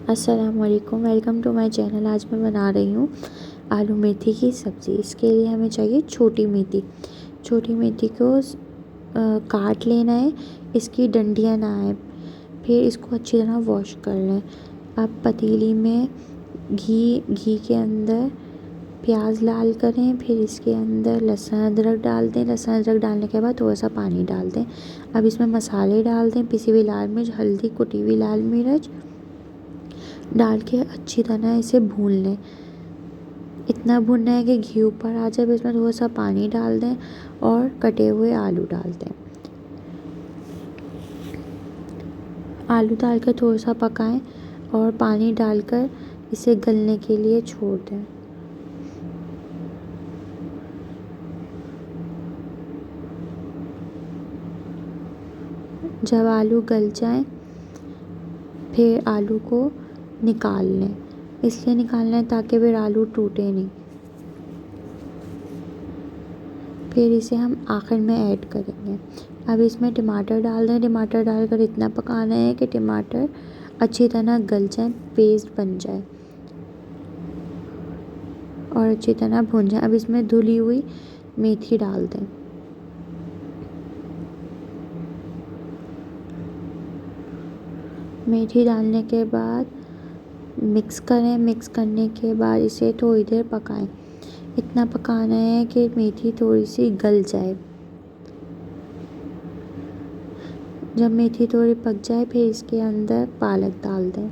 अस्सलामुअलैकुम, welcome to my channel. आज मैं बना रही हूँ आलू मेथी की सब्ज़ी। इसके लिए हमें चाहिए छोटी मेथी। छोटी मेथी को काट लेना है, इसकी डंडियाँ ना आए। फिर इसको अच्छी तरह वॉश कर लें। अब पतीली में घी के अंदर प्याज लाल करें, फिर इसके अंदर लहसुन अदरक डाल दें। लहसुन अदरक डालने के बाद थोड़ा सा पानी डाल दें। अब इसमें मसाले डाल दें, पिसी हुई लाल मिर्च, हल्दी, कुटी हुई लाल मिर्च डाल के अच्छी तरह इसे भून लें। इतना भूनना है कि घी ऊपर आ जाए। इसमें थोड़ा सा पानी डाल दें और कटे हुए आलू डाल दें। आलू डालकर थोड़ा सा पकाएं और पानी डालकर इसे गलने के लिए छोड़ दें। जब आलू गल जाएं, फिर आलू को निकाल लें। इसलिए निकालना है ताकि फिर आलू टूटे नहीं। फिर इसे हम आखिर में ऐड करेंगे। अब इसमें टमाटर डाल दें। टमाटर डालकर इतना पकाना है कि टमाटर अच्छी तरह गल जाए, पेस्ट बन जाए और अच्छी तरह भून जाए। अब इसमें धुली हुई मेथी डाल दें। मेथी डालने के बाद मिक्स करें। मिक्स करने के बाद इसे थोड़ी देर पकाएं। इतना पकाना है कि मेथी थोड़ी सी गल जाए। जब मेथी थोड़ी पक जाए, फिर इसके अंदर पालक डाल दें।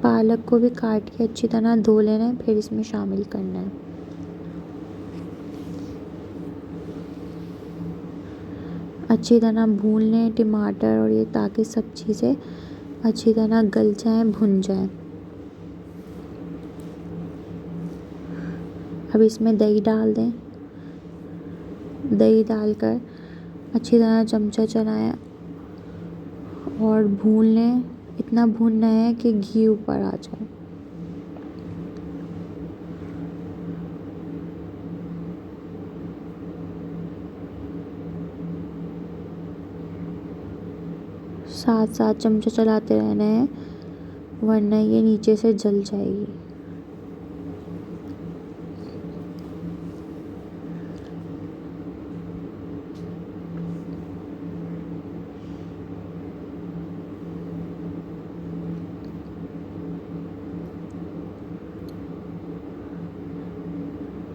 पालक को भी काट के अच्छी तरह धो लेना है, फिर इसमें शामिल करना है। अच्छी तरह भून लें टमाटर और ये, ताकि सब चीज़ें अच्छी तरह गल जाएं, भुन जाएं। अब इसमें दही डाल दें। दही डालकर अच्छी तरह चमचा चलाएं और भून लें। इतना भूनना है कि घी ऊपर आ जाए। साथ साथ चमचा चलाते रहना है, वरना ये नीचे से जल जाएगी।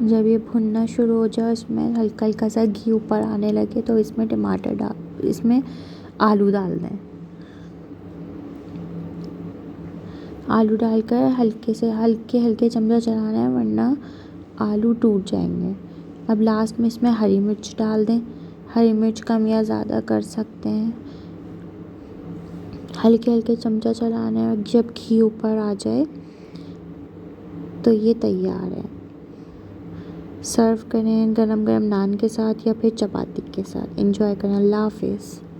जब ये भुनना शुरू हो जाए, इसमें हल्का हल्का सा घी ऊपर आने लगे, तो इसमें आलू डाल दें। आलू डालकर हल्के चमचा चलाना है, वरना आलू टूट जाएंगे। अब लास्ट में इसमें हरी मिर्च डाल दें। हरी मिर्च कम या ज़्यादा कर सकते हैं। हल्के चमचा चलाना है। जब घी ऊपर आ जाए तो ये तैयार है। सर्व करें गरम गरम नान के साथ या फिर चपाती के साथ। एंजॉय करें। अल्लाह हाफिज़।